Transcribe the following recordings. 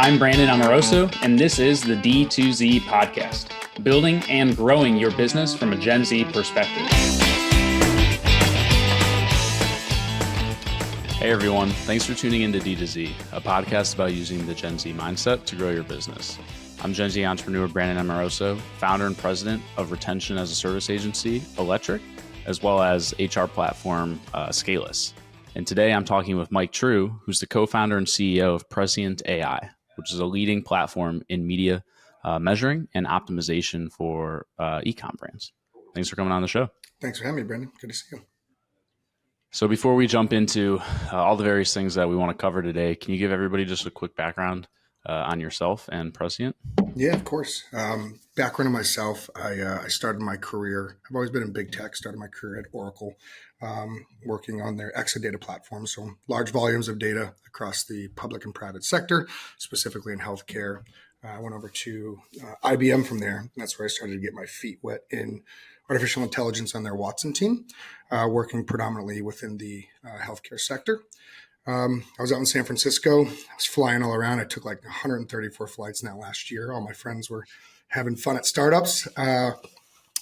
I'm Brandon Amoroso, and this is the D2Z Podcast, building and growing your business from a Gen Z perspective. Hey everyone, thanks for tuning into D2Z, a podcast about using the Gen Z mindset to grow your business. I'm Gen Z entrepreneur Brandon Amoroso, founder and president of retention as a service agency, Electric, as well as HR platform, Scaleless. And today I'm talking with Mike True, who's the co-founder and CEO of Prescient A.I, which is a leading platform in media measuring and optimization for e-com brands. Thanks for coming on the show. Thanks for having me, Brandon. Good to see you. So before we jump into all the various things that we want to cover today, can you give everybody just a quick background on yourself and Prescient? Yeah, of course. Background on myself, I started my career, I've always been in big tech, started my career at Oracle, working on their Exadata platform. So large volumes of data across the public and private sector, specifically in healthcare. I went over to IBM from there. That's where I started to get my feet wet in artificial intelligence on their Watson team, working predominantly within the healthcare sector. I was out in San Francisco. I was flying all around. I took like 134 flights in that last year. All my friends were having fun at startups. And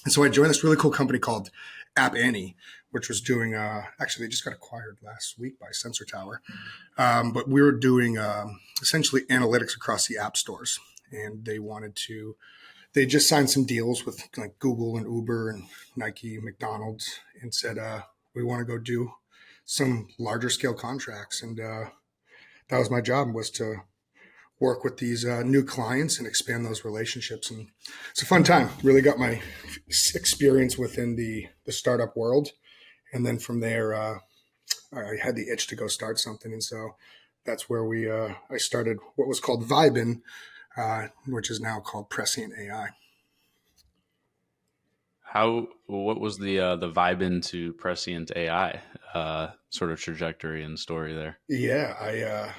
so I joined this really cool company called App Annie, which was doing, actually, they just got acquired last week by Sensor Tower. But we were doing essentially analytics across the app stores. And they just signed some deals with like Google and Uber and Nike, McDonald's, and said, we want to go do some larger scale contracts. And that was my job, was to work with these new clients and expand those relationships. And it's a fun time. Really got my experience within the startup world. And then from there, I had the itch to go start something. And so that's where I started what was called Vibin, which is now called Prescient A.I. What was the vibe into Prescient AI sort of trajectory and story there? Yeah,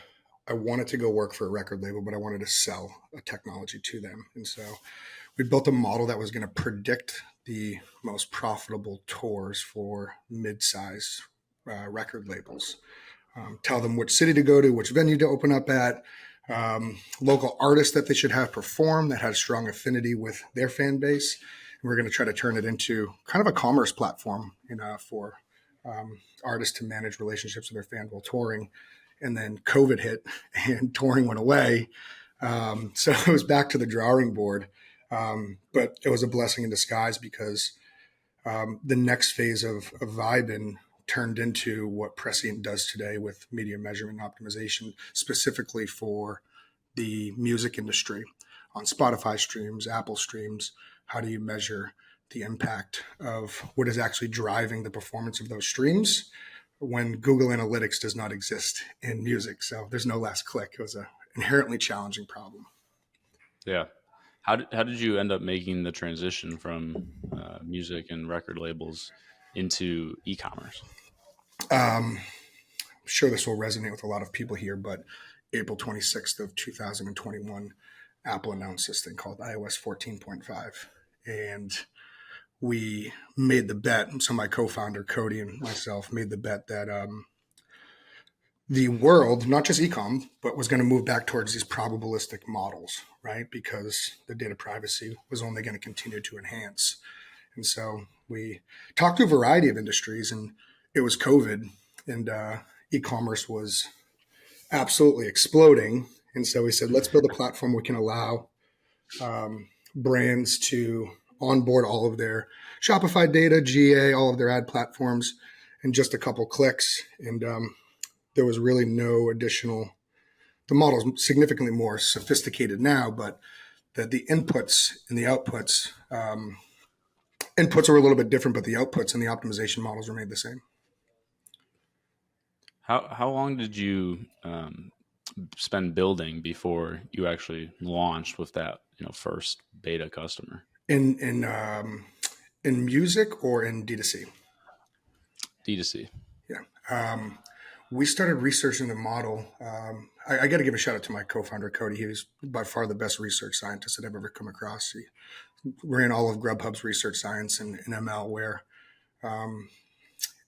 I wanted to go work for a record label, but I wanted to sell a technology to them. And so we built a model that was going to predict the most profitable tours for midsize record labels, tell them which city to go to, which venue to open up at, local artists that they should have perform that had a strong affinity with their fan base. We're going to try to turn it into kind of a commerce platform, for artists to manage relationships with their fans while touring. And then COVID hit and touring went away. So it was back to the drawing board. But it was a blessing in disguise because the next phase of Vibin turned into what Prescient does today with media measurement and optimization, specifically for the music industry on Spotify streams, Apple streams. How do you measure the impact of what is actually driving the performance of those streams when Google Analytics does not exist in music? So there's no last click. It was an inherently challenging problem. Yeah. How did you end up making the transition from music and record labels into e-commerce? I'm sure this will resonate with a lot of people here, but April 26th of 2021, Apple announced this thing called iOS 14.5. And we made the bet. So my co-founder, Cody, and myself made the bet that the world, not just e-com, but was going to move back towards these probabilistic models, right? Because the data privacy was only going to continue to enhance. And so we talked to a variety of industries, and it was COVID, and e-commerce was absolutely exploding. And so we said, let's build a platform we can allow brands to onboard all of their Shopify data, GA, all of their ad platforms in just a couple clicks. And there was really no additional, the model's significantly more sophisticated now, but the inputs and the outputs, inputs are a little bit different, but the outputs and the optimization models remained the same. How long did you spend building before you actually launched with that first beta customer? In music or in D2C? D2C. Yeah. We started researching the model. I got to give a shout out to my co-founder, Cody. He was by far the best research scientist that I've ever come across. He ran all of Grubhub's research science and ML, where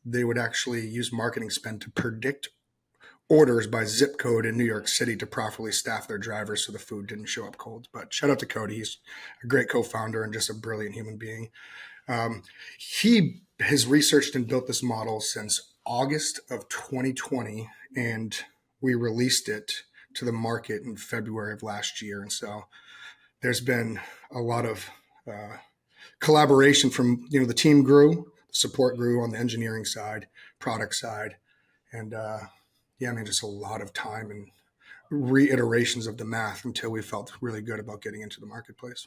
they would actually use marketing spend to predict orders by zip code in New York City to properly staff their drivers so the food didn't show up cold. But shout out to Cody. He's a great co-founder and just a brilliant human being. He has researched and built this model since August of 2020, and we released it to the market in February of last year. And so there's been a lot of collaboration from, the team grew, the support grew on the engineering side, product side, and just a lot of time and reiterations of the math until we felt really good about getting into the marketplace.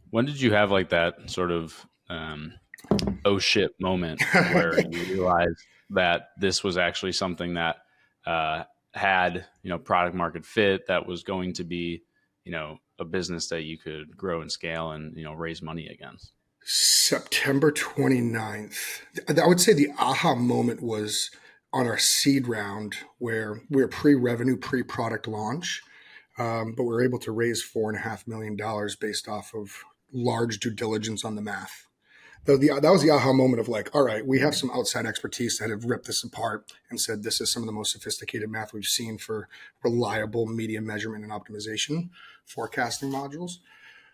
When did you have like that sort of oh shit moment where you realized that this was actually something that had product market fit, that was going to be a business that you could grow and scale and raise money against? September 29th. I would say the aha moment was on our seed round where we're pre-revenue, pre-product launch, but we were able to raise $4.5 million based off of large due diligence on the math. That was the aha moment of like, all right, we have some outside expertise that have ripped this apart and said this is some of the most sophisticated math we've seen for reliable media measurement and optimization forecasting modules.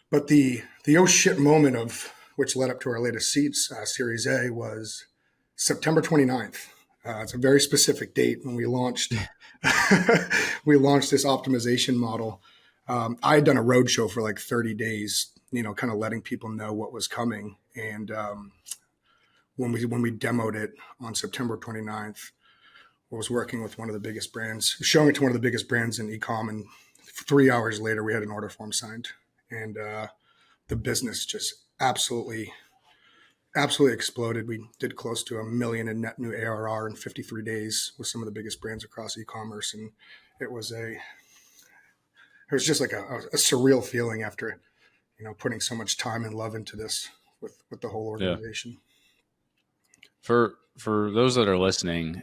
But the oh shit moment of which led up to our latest seeds, Series A, was September 29th. It's a very specific date when we launched we launched this optimization model. I had done a roadshow for like 30 days, kind of letting people know what was coming. And when we demoed it on September 29th, I was working with one of the biggest brands, showing it to one of the biggest brands in e-com. And 3 hours later, we had an order form signed. And the business just absolutely exploded. We did close to $1 million in net new ARR in 53 days with some of the biggest brands across e-commerce. And it was just like a surreal feeling after, putting so much time and love into this with the whole organization. Yeah. For those that are listening,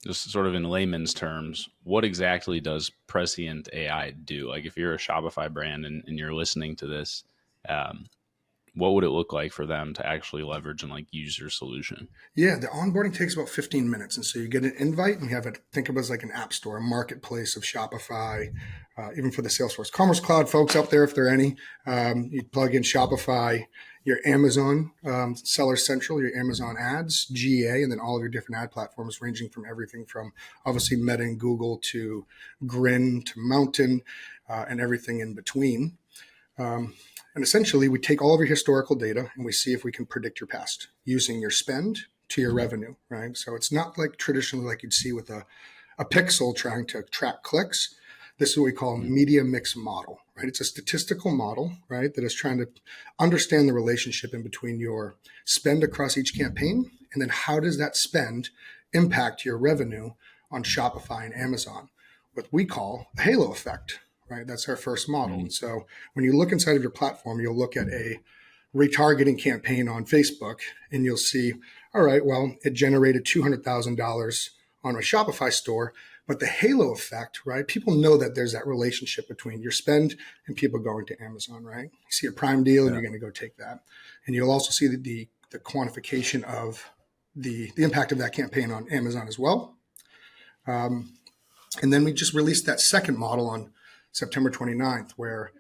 just sort of in layman's terms, what exactly does Prescient AI do? Like if you're a Shopify brand and you're listening to this, what would it look like for them to actually leverage and like use your solution? Yeah, the onboarding takes about 15 minutes. And so you get an invite and you have it, think of it as like an app store, a marketplace of Shopify, even for the Salesforce Commerce Cloud folks out there, if there are any. You plug in Shopify, your Amazon Seller Central, your Amazon ads, GA, and then all of your different ad platforms ranging from everything from obviously Meta and Google to Grin to Mountain and everything in between. And essentially, we take all of your historical data and we see if we can predict your past using your spend to your revenue, right? So it's not like traditionally like you'd see with a pixel trying to track clicks. This is what we call a media mix model, right? It's a statistical model, right, that is trying to understand the relationship in between your spend across each campaign and then how does that spend impact your revenue on Shopify and Amazon, what we call a halo effect. Right, that's our first model. And so when you look inside of your platform, you'll look at a retargeting campaign on Facebook and you'll see, all right, well, it generated $200,000 on a Shopify store, but the halo effect, right? People know that there's that relationship between your spend and people going to Amazon, right? You see a Prime deal and you're going to go take that. And you'll also see the quantification of the impact of that campaign on Amazon as well. And then we just released that second model on September 29th, where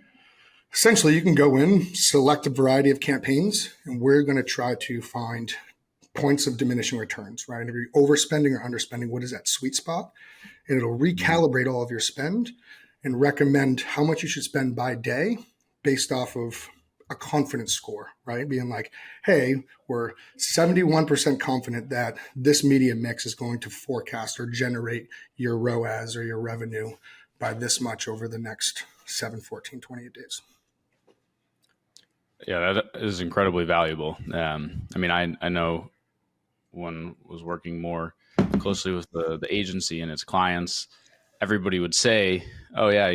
essentially you can go in, select a variety of campaigns, and we're going to try to find points of diminishing returns, right? If you're overspending or underspending, what is that sweet spot? And it'll recalibrate all of your spend and recommend how much you should spend by day based off of a confidence score, right? Being like, hey, we're 71% confident that this media mix is going to forecast or generate your ROAS or your revenue by this much over the next 7, 14, 28 days. Yeah, that is incredibly valuable. I mean, I know when I was working more closely with the agency and its clients, everybody would say, oh yeah,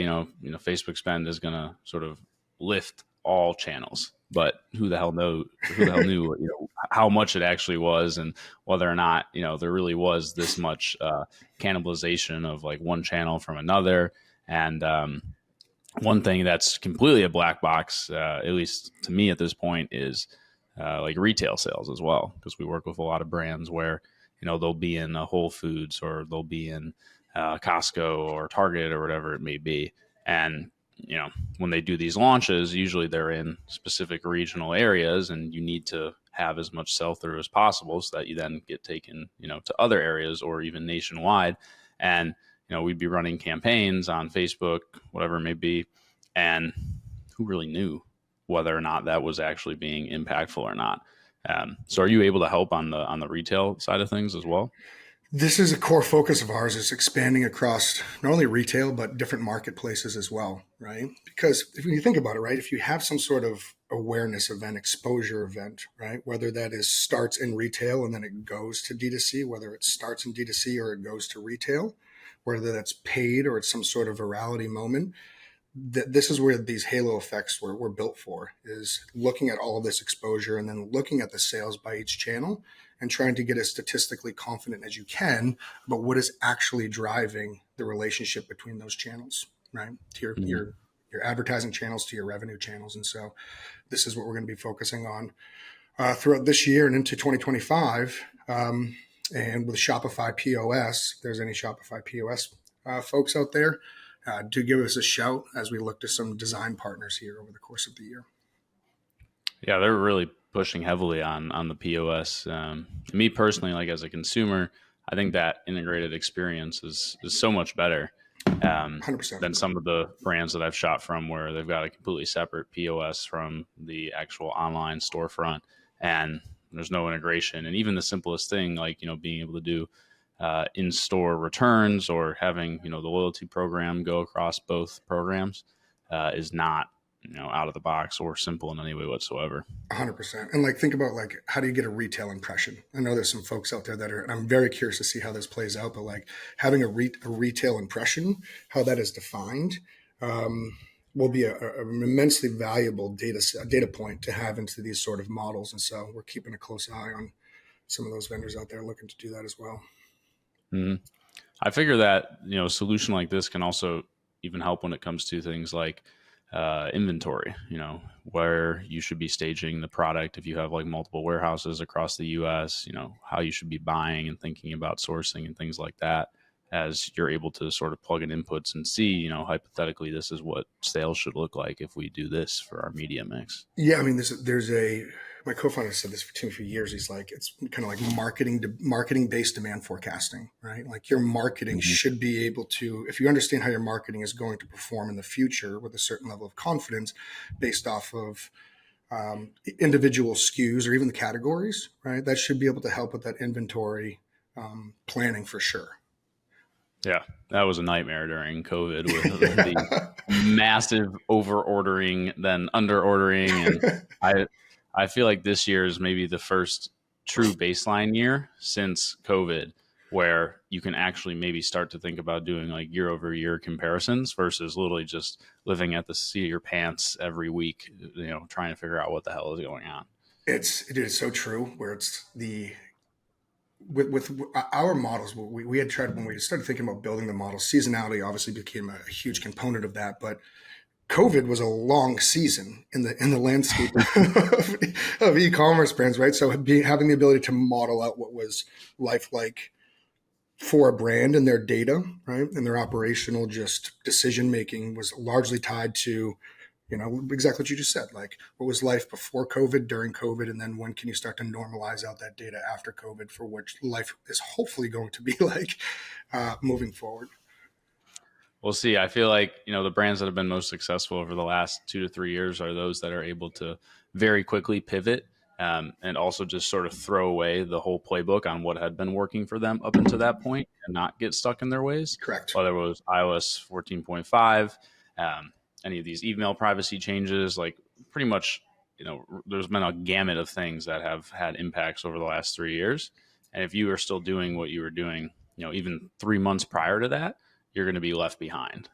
Facebook spend is going to sort of lift all channels, but who the hell knew how much it actually was and whether or not, there really was this much cannibalization of like one channel from another. And one thing that's completely a black box, at least to me at this point, is like retail sales as well, because we work with a lot of brands where they'll be in a Whole Foods, or they'll be in Costco or Target or whatever it may be. And, when they do these launches, usually they're in specific regional areas, and you need to have as much sell through as possible so that you then get taken, to other areas or even nationwide. And, we'd be running campaigns on Facebook, whatever it may be. And who really knew whether or not that was actually being impactful or not? So are you able to help on the retail side of things as well? This is a core focus of ours, is expanding across not only retail, but different marketplaces as well, right? Because if you think about it, right, if you have some sort of awareness event, exposure event, right, whether that is starts in retail and then it goes to D2C, whether it starts in D2C or it goes to retail, whether that's paid or it's some sort of virality moment, this is where these halo effects were built for, is looking at all of this exposure and then looking at the sales by each channel and trying to get as statistically confident as you can about what is actually driving the relationship between those channels, right? To your advertising channels, to your revenue channels. And so this is what we're going to be focusing on throughout this year and into 2025. And with Shopify POS, if there's any Shopify POS folks out there, do give us a shout as we look to some design partners here over the course of the year. Yeah, they're really pushing heavily on the POS. Me personally, like as a consumer, I think that integrated experience is so much better 100%. than some of the brands that I've shot from, where they've got a completely separate POS from the actual online storefront, and there's no integration. And even the simplest thing, like being able to do in-store returns, or having the loyalty program go across both programs is not out of the box or simple in any way whatsoever. 100%. And think about how do you get a retail impression? I know there's some folks out there that are, and I'm very curious to see how this plays out, but having a retail impression, how that is defined, will be an immensely valuable data point to have into these sort of models. And so we're keeping a close eye on some of those vendors out there looking to do that as well. Mm-hmm. I figure that a solution like this can also even help when it comes to things like inventory, where you should be staging the product if you have multiple warehouses across the US, how you should be buying and thinking about sourcing and things like that, as you're able to sort of plug in inputs and see, hypothetically, this is what sales should look like if we do this for our media mix. Yeah, I mean, my co-founder said this to me for years. He's like, it's kind of like marketing-based demand forecasting, right? Your marketing should be able to, if you understand how your marketing is going to perform in the future with a certain level of confidence based off of individual SKUs or even the categories, right? That should be able to help with that inventory planning for sure. Yeah, that was a nightmare during COVID with the massive over ordering, then under ordering. And I feel like this year is maybe the first true baseline year since COVID, where you can actually maybe start to think about doing year over year comparisons versus literally just living at the seat of your pants every week, trying to figure out what the hell is going on. It is so true, where it's with our models, we had tried, when we started thinking about building the model, seasonality obviously became a huge component of that, but COVID was a long season in the landscape of e-commerce brands, right? So having the ability to model out what was life like for a brand and their data, right, and their operational just decision making was largely tied to, exactly what you just said. What was life before COVID, during COVID, and then when can you start to normalize out that data after COVID, for which life is hopefully going to be moving forward. We'll see. I feel like, the brands that have been most successful over the last 2 to 3 years are those that are able to very quickly pivot and also just sort of throw away the whole playbook on what had been working for them up until that point and not get stuck in their ways. Correct. Whether it was iOS 14.5, any of these email privacy changes, pretty much, there's been a gamut of things that have had impacts over the last 3 years. And if you are still doing what you were doing, even 3 months prior to that, you're going to be left behind.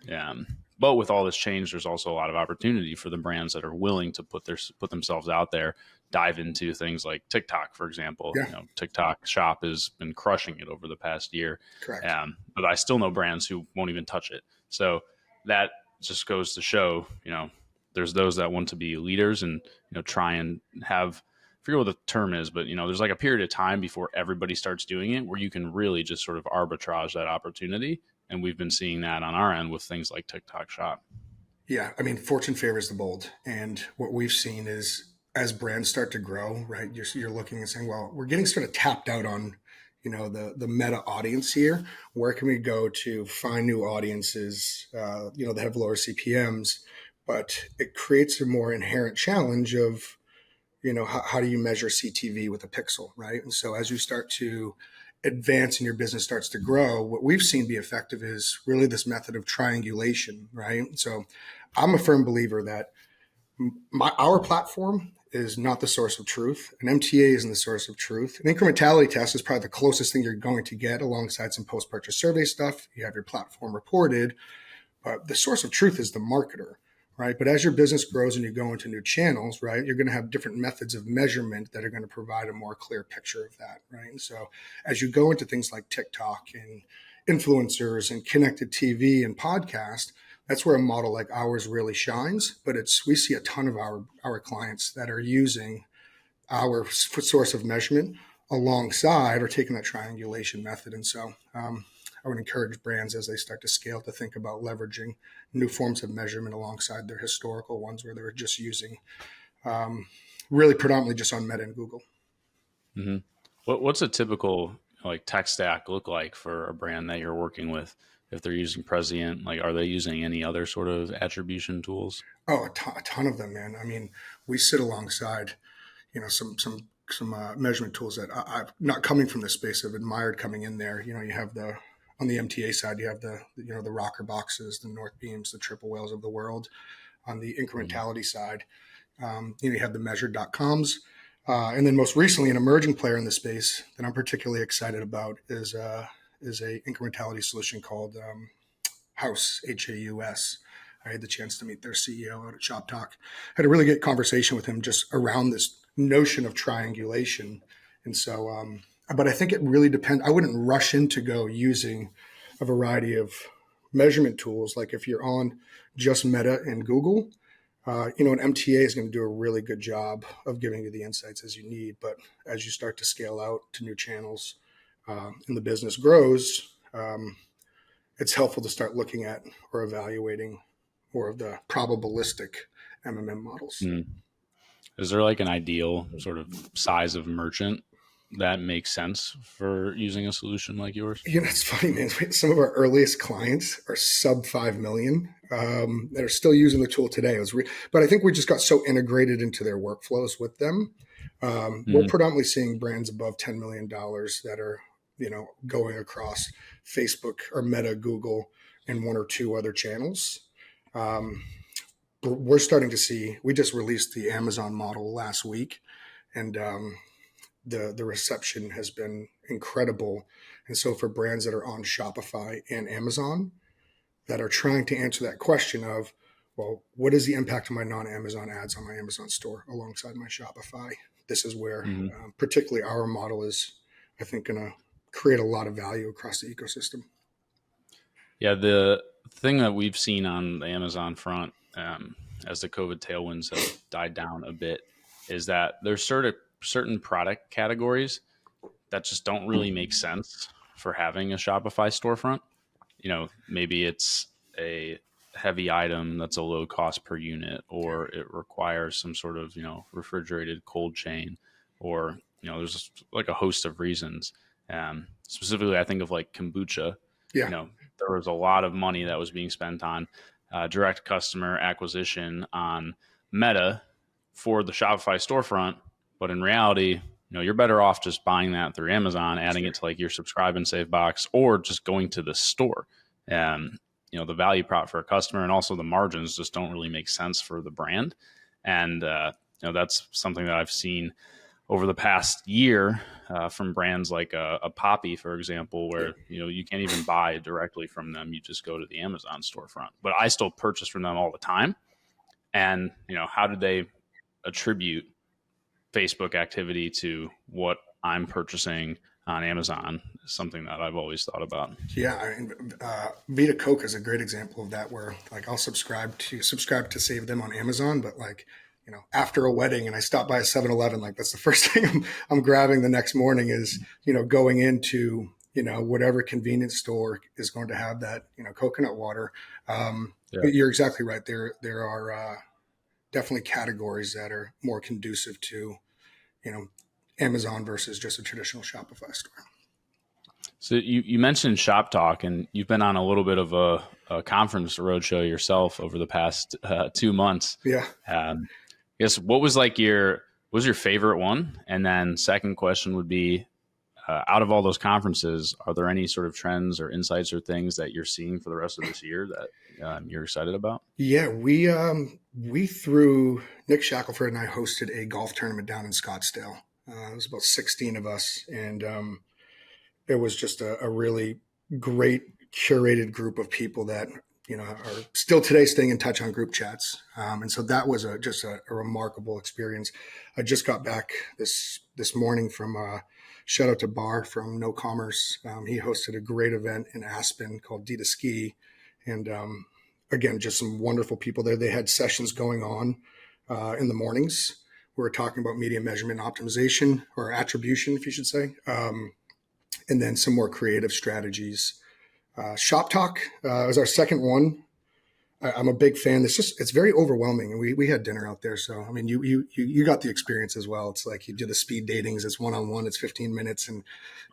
But with all this change, there's also a lot of opportunity for the brands that are willing to put themselves out there, dive into things like TikTok, for example. Yeah. TikTok Shop has been crushing it over the past year. Correct. But I still know brands who won't even touch it. So that just goes to show, there's those that want to be leaders and, try and have forget what the term is, but there's like a period of time before everybody starts doing it where you can really just sort of arbitrage that opportunity. And we've been seeing that on our end with things like TikTok Shop. Yeah, I mean, fortune favors the bold, and what we've seen is as brands start to grow, right? You're looking and saying, well, we're getting sort of tapped out on, the meta audience here. Where can we go to find new audiences? They have lower CPMS, but it creates a more inherent challenge of, how do you measure CTV with a pixel, right? And so as you start to advance and your business starts to grow, what we've seen be effective is really this method of triangulation, right? So I'm a firm believer that our platform is not the source of truth. An MTA isn't the source of truth. An incrementality test is probably the closest thing you're going to get alongside some post-purchase survey stuff. You have your platform reported, but the source of truth is the marketer, right? But as your business grows and you go into new channels, right, you're going to have different methods of measurement that are going to provide a more clear picture of that, right? And so as you go into things like TikTok and influencers and connected TV and podcast, that's where a model like ours really shines. But we see a ton of our clients that are using our source of measurement alongside or taking that triangulation method. And so I would encourage brands as they start to scale to think about leveraging new forms of measurement alongside their historical ones where they're just using really predominantly just on Meta and Google. Mm-hmm. What's a typical like tech stack look like for a brand that you're working with? If they're using Prescient, like, are they using any other sort of attribution tools? Oh, a ton of them, man. I mean, we sit alongside, some measurement tools that I've not coming from this space. I've admired coming in there. You have on the MTA side, you have the rocker boxes, the North Beams, the triple whales of the world. On the incrementality side, you have the measured.coms. And then most recently, an emerging player in the space that I'm particularly excited about is a incrementality solution called House, Haus. I had the chance to meet their CEO out at Shop Talk. Had a really good conversation with him just around this notion of triangulation. And so, but I think it really depends. I wouldn't rush into go using a variety of measurement tools. Like if you're on just Meta and Google, an MTA is going to do a really good job of giving you the insights as you need. But as you start to scale out to new channels and the business grows, it's helpful to start looking at or evaluating more of the probabilistic MMM models. Mm. Is there like an ideal sort of size of merchant that makes sense for using a solution like yours? It's funny, man. Some of our earliest clients are sub 5 million that are still using the tool today. But I think we just got so integrated into their workflows with them. We're predominantly seeing brands above $10 million that are, going across Facebook or Meta, Google, and one or two other channels. We're starting to see, we just released the Amazon model last week, and the reception has been incredible. And so for brands that are on Shopify and Amazon that are trying to answer that question of, well, what is the impact of my non-Amazon ads on my Amazon store alongside my Shopify? This is where particularly our model is, I think, going to create a lot of value across the ecosystem. Yeah, the thing that we've seen on the Amazon front as the COVID tailwinds have died down a bit is that there's certain product categories that just don't really make sense for having a Shopify storefront. Maybe it's a heavy item that's a low cost per unit, or it requires some sort of, refrigerated cold chain, or, there's like a host of reasons. Specifically, I think of like kombucha. Yeah. There was a lot of money that was being spent on direct customer acquisition on Meta for the Shopify storefront. But in reality, you're better off just buying that through Amazon, adding it to like your subscribe and save box, or just going to the store. The value prop for a customer and also the margins just don't really make sense for the brand. And, that's something that I've seen over the past year from brands like a Poppy, for example, where, you can't even buy directly from them. You just go to the Amazon storefront. But I still purchase from them all the time. And, how did they attribute Facebook activity to what I'm purchasing on Amazon is something that I've always thought about. Yeah, Vita Coke is a great example of that, where like I'll subscribe to save them on Amazon, but like after a wedding and I stop by a 7-Eleven, like that's the first thing I'm grabbing the next morning is, going into, whatever convenience store is going to have that, coconut water. Yeah. But you're exactly right. There are definitely categories that are more conducive to, you know, Amazon versus just a traditional Shopify store. So you mentioned Shop Talk, and you've been on a little bit of a conference roadshow yourself over the past 2 months. Yeah. I guess what was your favorite one? And then second question would be, out of all those conferences, are there any sort of trends or insights or things that you're seeing for the rest of this year that you're excited about? Yeah, we through Nick Shackelford and I hosted a golf tournament down in Scottsdale. It was about 16 of us, and it was just a really great curated group of people that are still today staying in touch on group chats. And so that was just a remarkable experience. I just got back this morning from shout out to Bar from No Commerce. He hosted a great event in Aspen called D2Z, and again, just some wonderful people there. They had sessions going on in the mornings. We were talking about media measurement optimization, or attribution, if you should say, and then some more creative strategies. Shop Talk was our second one. I'm a big fan. It's very overwhelming. And we had dinner out there. So, I mean, you got the experience as well. It's like you do the speed datings. It's one-on-one. It's 15 minutes. And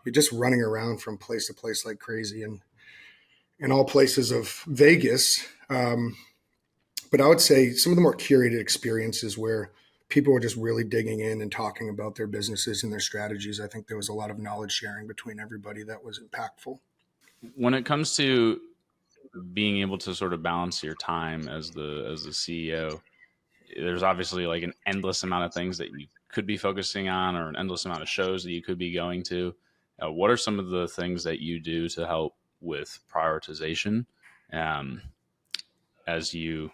you're just running around from place to place like crazy, and in all places of Vegas. But I would say some of the more curated experiences where people were just really digging in and talking about their businesses and their strategies. I think there was a lot of knowledge sharing between everybody that was impactful. When it comes to being able to sort of balance your time as the CEO, there's obviously like an endless amount of things that you could be focusing on, or an endless amount of shows that you could be going to. What are some of the things that you do to help with prioritization as you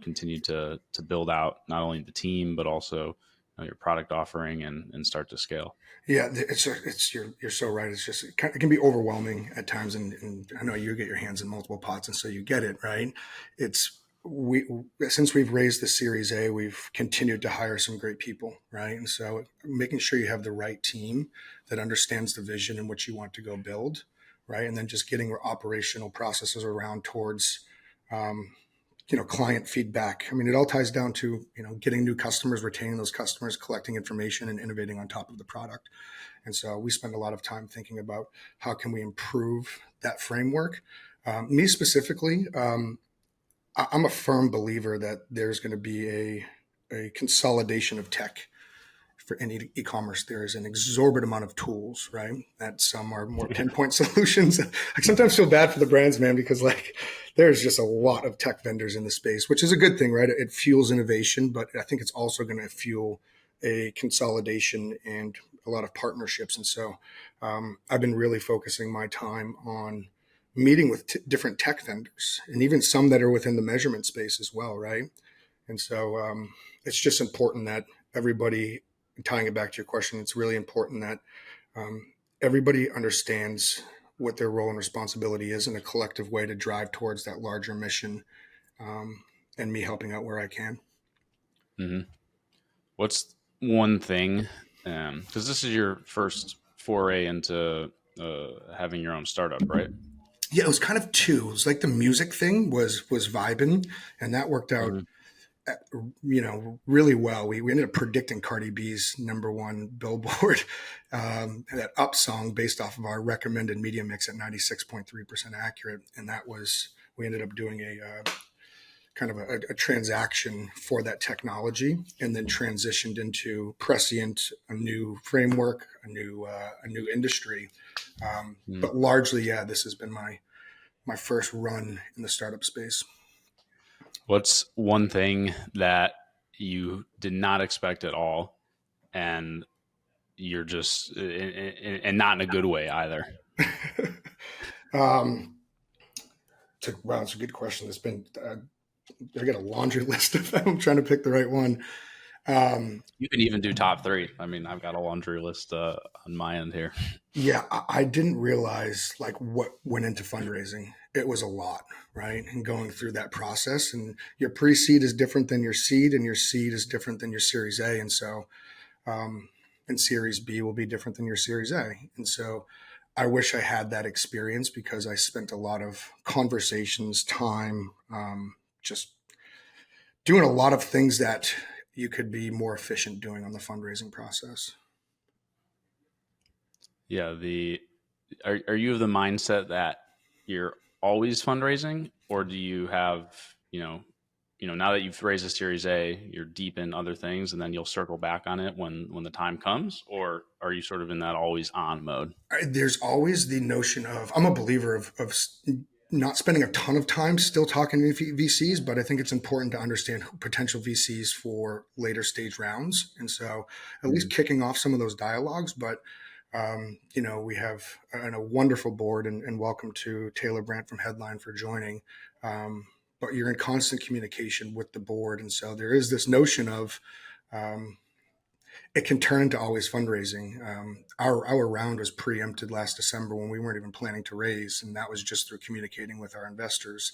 continue to build out not only the team but also your product offering and start to scale? Yeah, you're so right. It's just it can be overwhelming at times, and I know you get your hands in multiple pots, and so you get it right. It's we Since we've raised the Series A, we've continued to hire some great people, right? And so making sure you have the right team that understands the vision and what you want to go build, right? And then just getting operational processes around towards client feedback. I mean, it all ties down to, getting new customers, retaining those customers, collecting information, and innovating on top of the product. And so we spend a lot of time thinking about how can we improve that framework. Me specifically, I'm a firm believer that there's going to be a consolidation of tech for any e-commerce. There is an exorbitant amount of tools, right? That some are more pinpoint solutions. I sometimes feel bad for the brands, man, because there's just a lot of tech vendors in the space, which is a good thing, right? It fuels innovation, but I think it's also going to fuel a consolidation and a lot of partnerships. And so I've been really focusing my time on meeting with different tech vendors, and even some that are within the measurement space as well, right? And so it's just important that everybody, tying it back to your question, it's really important that everybody understands what their role and responsibility is in a collective way to drive towards that larger mission, and me helping out where I can. Mm-hmm. What's one thing, because this is your first foray into having your own startup, right? Yeah, it was kind of two. It was like the music thing was vibing, and that worked out really well. We ended up predicting Cardi B's #1 Billboard, that Up song, based off of our recommended media mix at 96.3% accurate. And we ended up doing a kind of a transaction for that technology, and then transitioned into Prescient, a new framework, a new industry. But largely, yeah, this has been my first run in the startup space. What's one thing that you did not expect at all, and you're just, and not in a good way either? Wow, that's a good question. It's been, I got a laundry list of them. I'm trying to pick the right one. You can even do top 3. I mean, I've got a laundry list on my end here. Yeah, I didn't realize what went into fundraising. it was a lot, right? And going through that process, and your pre-seed is different than your seed, and your seed is different than your Series A, and so um, and Series B will be different than your Series A, and so I wish I had that experience because I spent a lot of conversations, time, just doing a lot of things that you could be more efficient doing on the fundraising process. Yeah. Are you of the mindset that you're always fundraising, or do you have, now that you've raised a Series A, you're deep in other things, and then you'll circle back on it when the time comes, or are you sort of in that always on mode? There's always the notion of, I'm a believer of not spending a ton of time still talking to VCs, but I think it's important to understand potential VCs for later stage rounds. And so at least kicking off some of those dialogues. But, we have a wonderful board, and welcome to Taylor Brandt from Headline for joining. But you're in constant communication with the board. And so there is this notion of, it can turn into always fundraising. Our round was preempted last December when we weren't even planning to raise, and that was just through communicating with our investors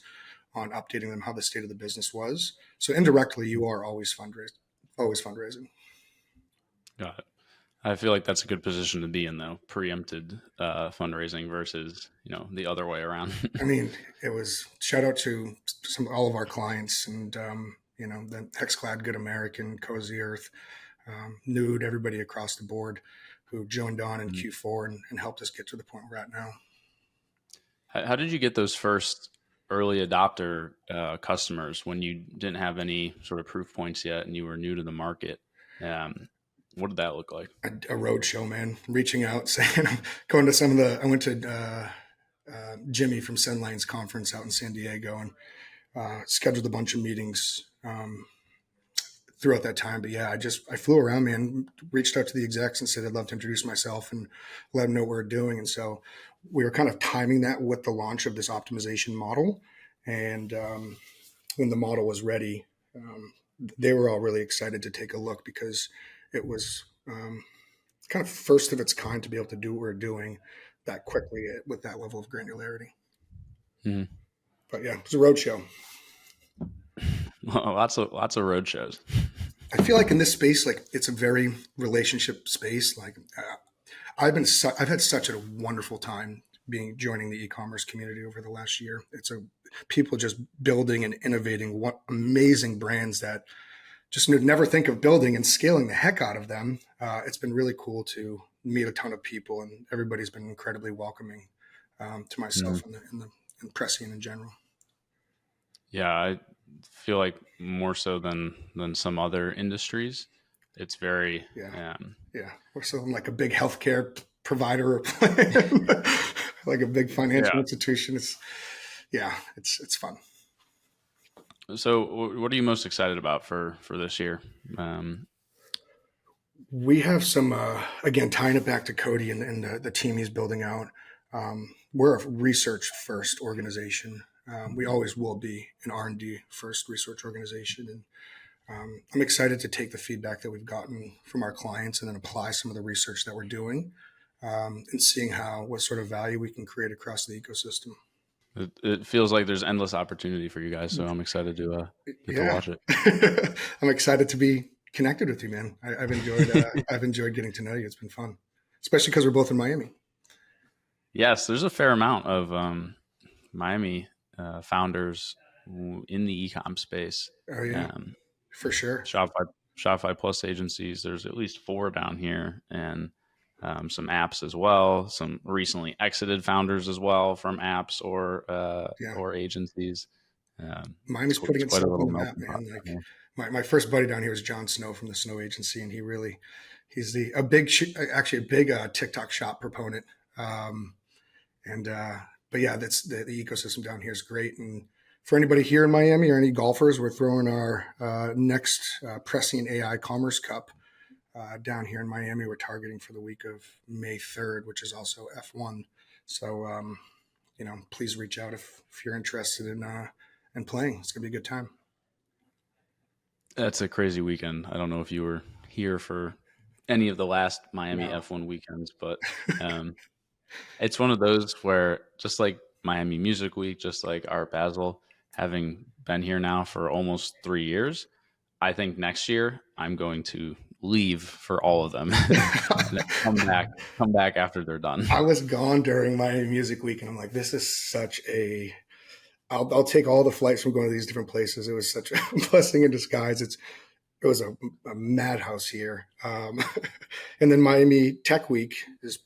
on updating them how the state of the business was. So indirectly, you are always fundraising. Got it. I feel like that's a good position to be in, though, preempted fundraising versus the other way around. I mean, it was shout out to all of our clients, and the Hexclad, Good American, Cozy Earth, Nude, everybody across the board who joined on in Q4 and helped us get to the point we're at now. How did you get those first early adopter customers when you didn't have any sort of proof points yet and you were new to the market? What did that look like? A road show, man, reaching out, saying, I'm going to I went to Jimmy from Sendline's conference out in San Diego and scheduled a bunch of meetings throughout that time. But yeah, I flew around, man, reached out to the execs and said, I'd love to introduce myself and let them know what we're doing. And so we were kind of timing that with the launch of this optimization model. And when the model was ready, they were all really excited to take a look because it was kind of first of its kind to be able to do what we're doing that quickly with that level of granularity. Mm-hmm. But yeah, it was a road show. Well, lots of road shows. I feel like in this space, like it's a very relationship space. Like I've had such a wonderful time joining the e-commerce community over the last year. People just building and innovating what amazing brands that just never think of building and scaling the heck out of them. It's been really cool to meet a ton of people, and everybody's been incredibly welcoming to myself and Prescient in general. Yeah, I feel like more so than some other industries. It's very We're still like a big healthcare provider, like a big financial institution. It's fun. So what are you most excited about for this year? We have some, again, tying it back to Cody and the team he's building out. We're a research first organization. We always will be an R&D first research organization. And I'm excited to take the feedback that we've gotten from our clients and then apply some of the research that we're doing and seeing what sort of value we can create across the ecosystem. It feels like there's endless opportunity for you guys, so I'm excited to watch it. I'm excited to be connected with you, man. I've enjoyed getting to know you. It's been fun, especially because we're both in Miami. Yes, there's a fair amount of Miami founders in the e-com space. Oh yeah, for sure. Shopify Plus agencies. There's at least 4 down here, and some apps as well. Some recently exited founders as well from apps or agencies. Miami's putting itself on the map, man. Like my first buddy down here is John Snow from the Snow Agency, and he's a big TikTok shop proponent. But yeah, that's the ecosystem down here is great. And for anybody here in Miami or any golfers, we're throwing our next Prescient A.I. Commerce Cup down here in Miami. We're targeting for the week of May 3rd, which is also F1. So, please reach out if you're interested in playing. It's gonna be a good time. That's a crazy weekend. I don't know if you were here for any of the last Miami F1 weekends, but it's one of those where just like Miami Music Week, just like Art Basel, having been here now for almost 3 years. I think next year I'm going to leave for all of them and then come back after they're done. I was gone during Miami Music Week, and I'm like, this is such a. I'll take all the flights from going to these different places. It was such a blessing in disguise. It was a madhouse here, and then Miami Tech Week is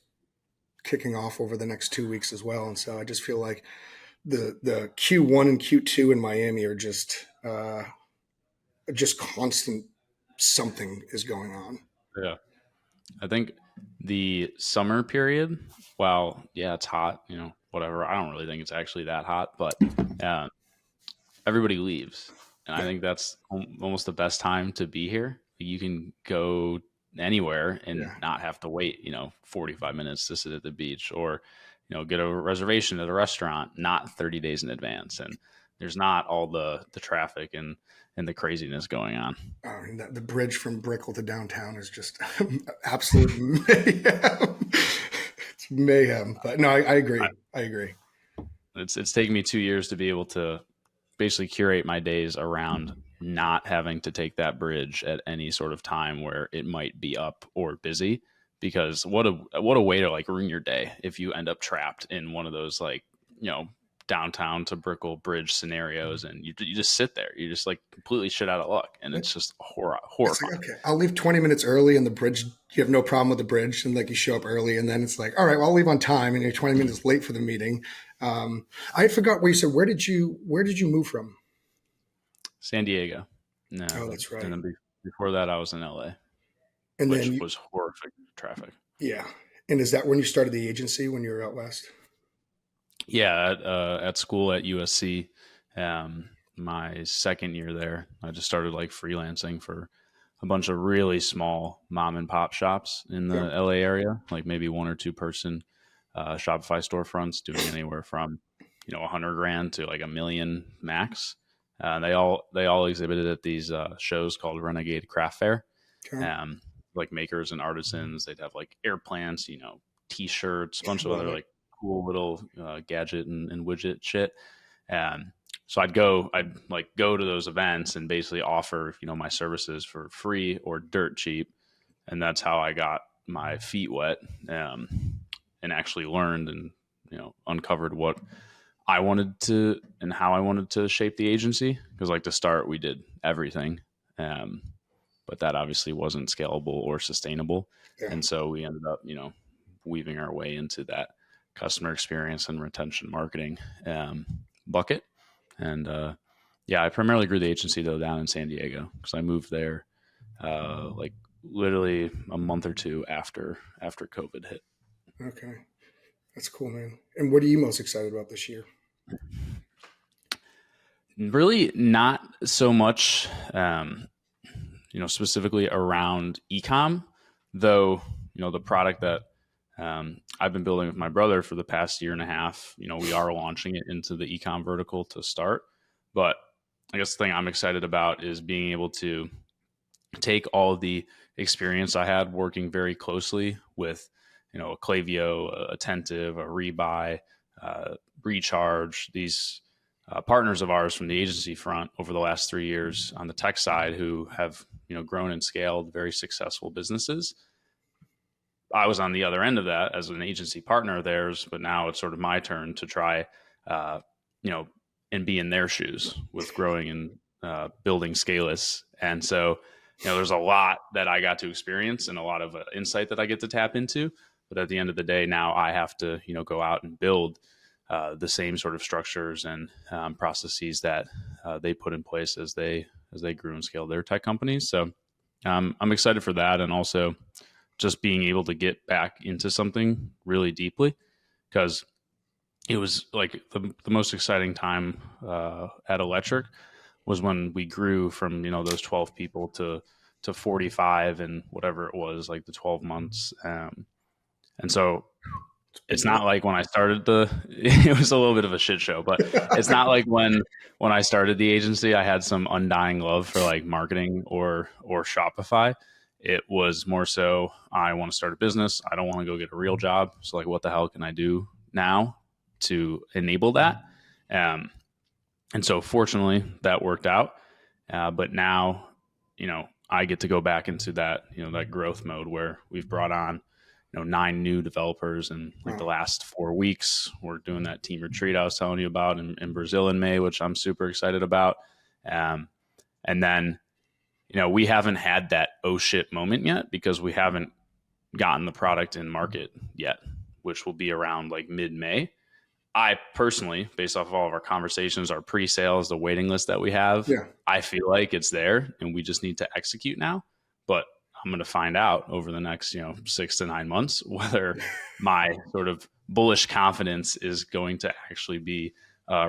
kicking off over the next 2 weeks as well. And so I just feel like the Q1 and Q2 in Miami are just constant. Something is going on. Yeah. I think the summer period, well, yeah, it's hot, whatever. I don't really think it's actually that hot, but uh, everybody leaves. And I Yeah, think that's almost the best time to be here. You can go anywhere and yeah. not have to wait, 45 minutes to sit at the beach, or, get a reservation at a restaurant, not 30 days in advance. And there's not all the traffic and the craziness going on. I mean, the bridge from Brickell to downtown is just absolute mayhem. It's mayhem. But no, I agree. I agree. It's taken me 2 years to be able to basically curate my days around not having to take that bridge at any sort of time where it might be up or busy. Because what a way to like ruin your day if you end up trapped in one of those like, downtown to Brickell bridge scenarios, and you just sit there, you just like completely shit out of luck, and it's just It's like, horrifying. okay, I'll leave 20 minutes early, and the bridge, you have no problem with the bridge. And like you show up early, and then it's like, all right, well, I'll leave on time, and you're 20 minutes late for the meeting. I forgot what you said. Where did you move from? San Diego. No, Oh, that's right. and then before that I was in LA, And then, which was horrific traffic. yeah. And is that when you started the agency when you were out west? Yeah, at school at USC, my second year there, I just started like freelancing for a bunch of really small mom and pop shops in the Yeah. LA area, like maybe 1 or 2 person Shopify storefronts, doing anywhere from 100 grand to like 1 million max. They all exhibited at these shows called Renegade Craft Fair, Okay. um, like makers and artisans. They'd have like air plants, T-shirts, a bunch of Love other it. like cool little gadget and widget shit. And so I'd like go to those events and basically offer, my services for free or dirt cheap. And that's how I got my feet wet, and actually learned and, uncovered what I wanted to and how I wanted to shape the agency. Because like to start, we did everything. Um, but that obviously wasn't scalable or sustainable. Yeah. And so we ended up, weaving our way into that customer experience and retention marketing bucket. And yeah, I primarily grew the agency though down in San Diego because I moved there like literally a month or two after COVID hit. Okay. That's cool, man. And what are you most excited about this year? Really not so much, specifically around ecom, though, the product that I've been building with my brother for the past year and a half, we are launching it into the ecom vertical to start. But I guess the thing I'm excited about is being able to take all of the experience I had working very closely with, a Klaviyo, a Attentive, a Rebuy, Recharge, these partners of ours from the agency front over the last 3 years on the tech side who have, grown and scaled very successful businesses. I was on the other end of that as an agency partner of theirs, but now it's sort of my turn to try, uh, and be in their shoes with growing and building Scaleless. And so, there's a lot that I got to experience and a lot of insight that I get to tap into. But at the end of the day, now I have to, go out and build the same sort of structures and processes that they put in place as they grew and scaled their tech companies. So I'm excited for that, and also just being able to get back into something really deeply, because it was like the most exciting time at Electric was when we grew from those 12 people to 45 and whatever it was, like the 12 months. And so It's a big it's deal. not like when I started it was a little bit of a shit show, but it's not like when I started the agency, I had some undying love for like marketing or Shopify. It was more so, I want to start a business. I don't want to go get a real job. So like, what the hell can I do now to enable that. And so fortunately that worked out. But now, I get to go back into that, that growth mode where we've brought on, 9 new developers in like the last 4 weeks. We're doing that team retreat I was telling you about in Brazil in May, which I'm super excited about. And then, we haven't had that oh shit moment yet because we haven't gotten the product in market yet, which will be around like mid-May. I personally, based off of all of our conversations, our pre-sales, the waiting list that we have, I feel like it's there and we just need to execute now. But I'm going to find out over the next, 6 to 9 months, whether my sort of bullish confidence is going to actually be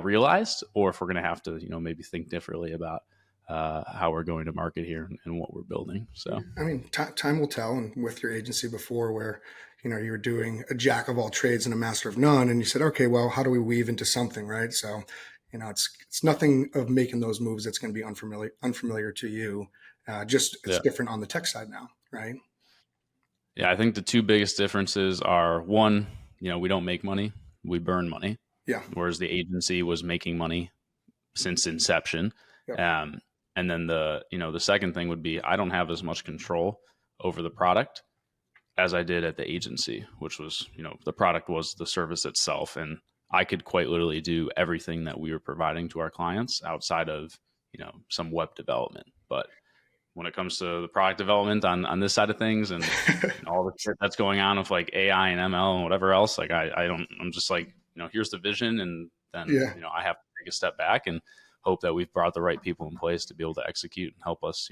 realized, or if we're going to have to, maybe think differently about how we're going to market here and what we're building. So, I mean, time will tell. And with your agency before, where you were doing a jack of all trades and a master of none, and you said, okay, well, how do we weave into something, right? So, it's nothing of making those moves that's going to be unfamiliar to you. Just it's different on the tech side now, right? Yeah, I think the 2 biggest differences are, one, we don't make money, we burn money. Yeah. Whereas the agency was making money since inception. Yep. And then the second thing would be, I don't have as much control over the product as I did at the agency, which was, the product was the service itself. And I could quite literally do everything that we were providing to our clients outside of, some web development. But when it comes to the product development on this side of things and all the shit that's going on with like AI and ML and whatever else, like I'm just like, here's the vision. And then, I have to take a step back and hope that we've brought the right people in place to be able to execute and help us,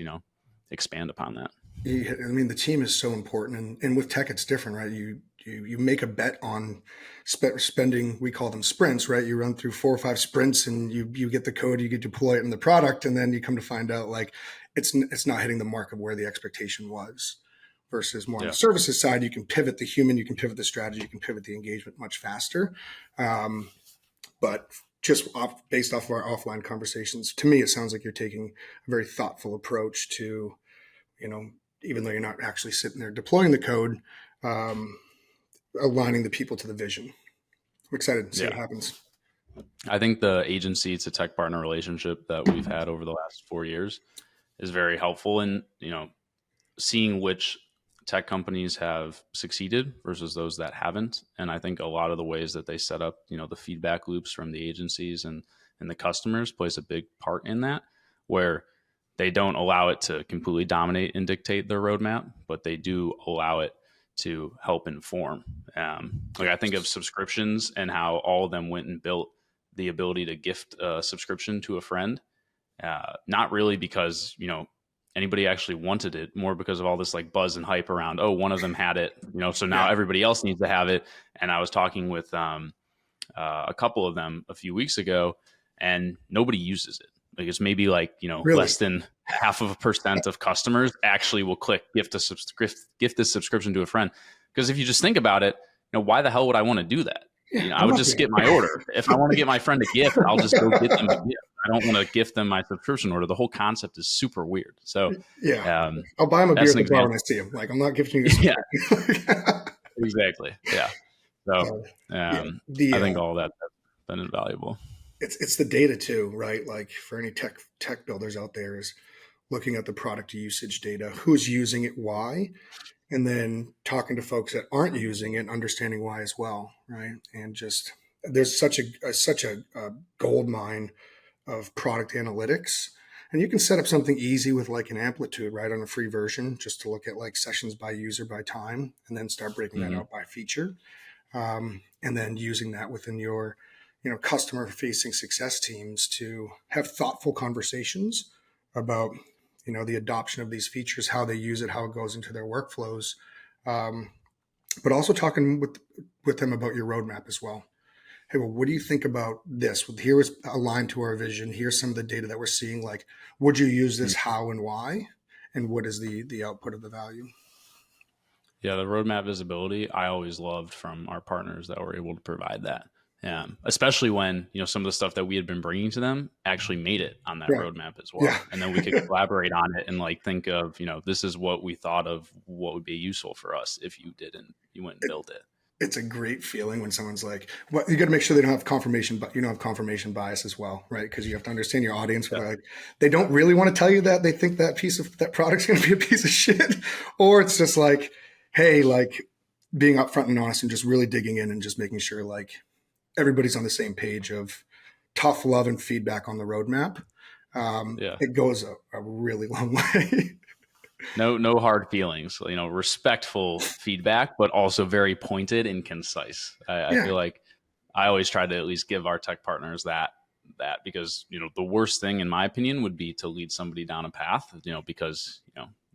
expand upon that. I mean, the team is so important, and with tech, it's different, right? You make a bet on spending. We call them sprints, right? You run through 4 or 5 sprints, and you get the code, you get to deploy it in the product, and then you come to find out like it's not hitting the mark of where the expectation was. Versus more on the services side, you can pivot the human, you can pivot the strategy, you can pivot the engagement much faster. But just based off of our offline conversations, to me, it sounds like you're taking a very thoughtful approach to, even though you're not actually sitting there deploying the code, aligning the people to the vision. I'm excited to see what happens. I think the agency to tech partner relationship that we've had over the last 4 years is very helpful in, seeing which tech companies have succeeded versus those that haven't. And I think a lot of the ways that they set up, the feedback loops from the agencies and the customers plays a big part in that, where they don't allow it to completely dominate and dictate their roadmap, but they do allow it to help inform. Like I think of subscriptions and how all of them went and built the ability to gift a subscription to a friend. Not really because, anybody actually wanted it, more because of all this like buzz and hype around, oh, one of them had it, so now everybody else needs to have it. And I was talking with a couple of them a few weeks ago, and nobody uses it. Like it's maybe like, really? Less than 0.5% of customers actually will click gift this subscription to a friend. Because if you just think about it, why the hell would I want to do that? I would just skip my order. If I want to get my friend a gift, I'll just go get them a gift. I don't want to gift them my subscription order. The whole concept is super weird. So I'll buy him a beer at the bar when I see him. Like I'm not gifting you. Exactly. Yeah. So I think all that's been invaluable. It's the data too, right? Like for any tech builders out there, is looking at the product usage data, who's using it, why, and then talking to folks that aren't using it, and understanding why as well, right? And just there's such a gold mine of product analytics, and you can set up something easy with like an Amplitude, right, on a free version, just to look at like sessions by user by time, and then start breaking that out by feature, and then using that within your customer-facing success teams to have thoughtful conversations about, the adoption of these features, how they use it, how it goes into their workflows, but also talking with them about your roadmap as well. Hey, well, what do you think about this? Here is aligned to our vision. Here's some of the data that we're seeing. Like, would you use this? How and why? And what is the output of the value? Yeah, the roadmap visibility, I always loved from our partners that were able to provide that. Especially when, some of the stuff that we had been bringing to them actually made it on that roadmap as well. Yeah. And then we could collaborate on it and like think of, this is what we thought of what would be useful for us if you went and built it. It's a great feeling when someone's like, well, you got to make sure they don't have confirmation, but you don't have confirmation bias as well, right? Because you have to understand your audience. Yeah. Where like, they don't really want to tell you that they think that piece of that product's going to be a piece of shit, or it's just like, hey, like being upfront and honest and just really digging in and just making sure like everybody's on the same page of tough love and feedback on the roadmap. Yeah. It goes a really long way. No hard feelings, respectful feedback, but also very pointed and concise. I Yeah. feel like I always try to at least give our tech partners that because, the worst thing in my opinion would be to lead somebody down a path, because,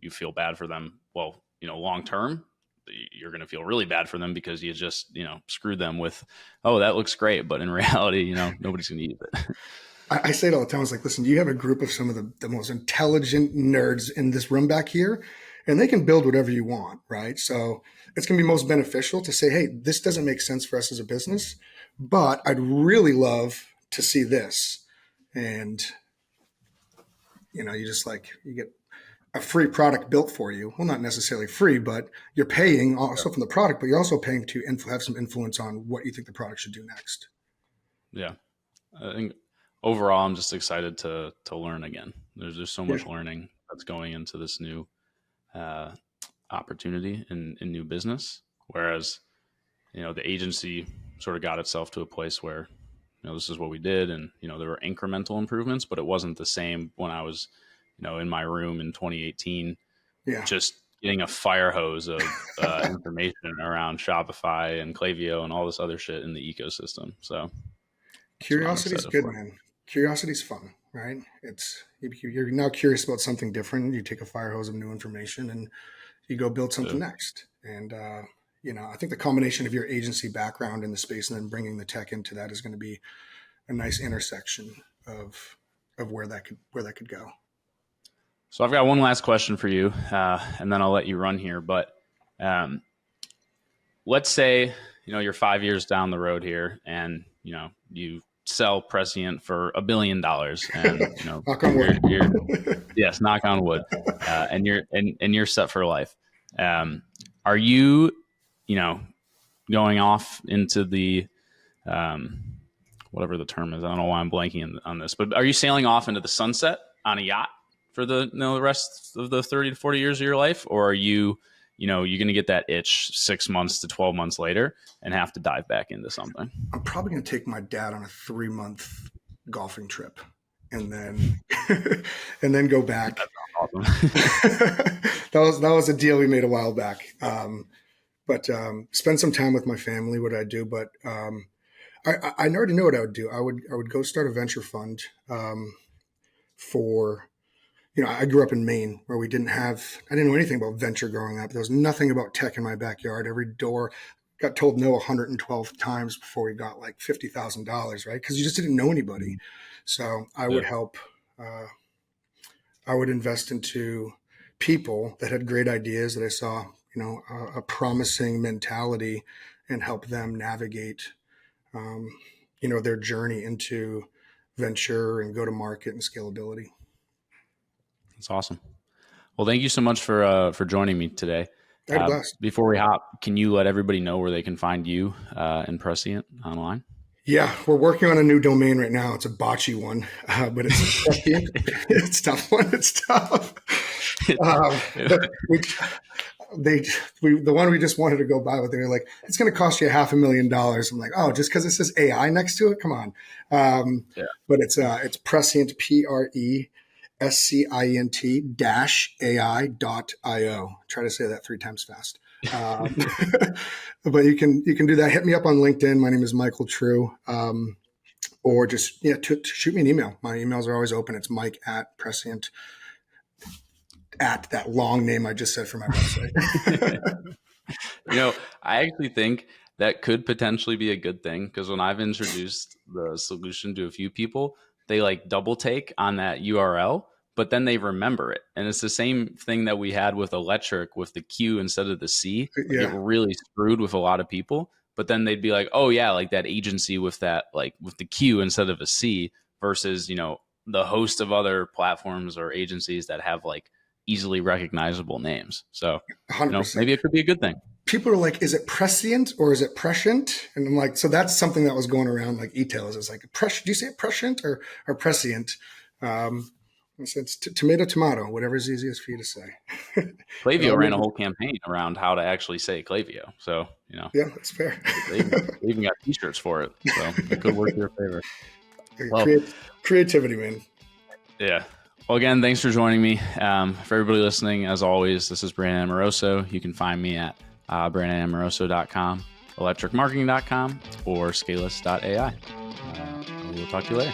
you feel bad for them. Well, long term, you're going to feel really bad for them because you just, screwed them with, oh, that looks great. But in reality, nobody's going to use it. I say it all the time. It's like, listen, you have a group of some of the most intelligent nerds in this room back here, and they can build whatever you want, right? So it's going to be most beneficial to say, hey, this doesn't make sense for us as a business, but I'd really love to see this. And, you just like, you get a free product built for you. Well, not necessarily free, but you're paying also from the product, but you're also paying to have some influence on what you think the product should do next. Yeah. I think overall, I'm just excited to learn again. There's just so much learning that's going into this new opportunity in new business. Whereas, the agency sort of got itself to a place where, this is what we did. And, there were incremental improvements, but it wasn't the same when I was, in my room in 2018, just getting a fire hose of information around Shopify and Klaviyo and all this other shit in the ecosystem. So Curiosity is good, man. Curiosity is fun, right? You're now curious about something different. You take a fire hose of new information and you go build something next. And I think the combination of your agency background in the space and then bringing the tech into that is going to be a nice intersection of where that could go. So I've got one last question for you, and then I'll let you run here. But let's say you're 5 years down the road here, and you sell Prescient for $1 billion, and knock on wood. Yes, knock on wood, and you're set for life. Are you going off into the whatever the term is? I don't know why I'm blanking on this, but are you sailing off into the sunset on a yacht for the rest of the 30 to 40 years of your life, or are you you're going to get that itch 6 months to 12 months later and have to dive back into something? I'm probably going to take my dad on a 3-month golfing trip and then and then go back. That's awesome. that was a deal we made a while back. But spend some time with my family, what I do. But I already know what I would do. I would go start a venture fund for, I grew up in Maine where I didn't know anything about venture growing up. There was nothing about tech in my backyard. Every door got told no 112 times before we got like $50,000, right? Because you just didn't know anybody. So I would help. I would invest into people that had great ideas that I saw, a promising mentality, and help them navigate, their journey into venture and go to market and scalability. That's awesome. Well, thank you so much for joining me today. Before we hop, can you let everybody know where they can find you and Prescient online? Yeah, we're working on a new domain right now. It's a botchy one, but it's Prescient. It's tough one. It's tough. The one we just wanted to go by with, they were like, it's going to cost you $500,000. I'm like, oh, just because it says AI next to it? Come on. But it's Prescient, PRESCIENT-AI.io. Try to say that 3 times fast. But you can do that. Hit me up on LinkedIn. My name is Michael True. Or just shoot me an email. My emails are always open. It's Mike@Prescient, at that long name I just said for my website. I actually think that could potentially be a good thing, because when I've introduced the solution to a few people, they like double take on that URL, but then they remember it. And it's the same thing that we had with electric with the Q instead of the C. It really screwed with a lot of people, but then they'd be like, oh yeah, like that agency with that, like with the Q instead of a C, versus, the host of other platforms or agencies that have like easily recognizable names. So, maybe it could be a good thing. people are like, is it prescient or is it prescient? And I'm like, so that's something that was going around like e-tails. It's like, do you say prescient or prescient? I said, it's tomato, whatever is easiest for you to say. Klaviyo ran a whole campaign around how to actually say Klaviyo. So, Yeah, that's fair. they even got t-shirts for it. So it could work in your favor. Well, creativity, man. Yeah. Well, again, thanks for joining me. For everybody listening, as always, this is Brandon Amoroso. You can find me at brandonamoroso.com, electricmarketing.com, or scaleless.ai. We'll talk to you later.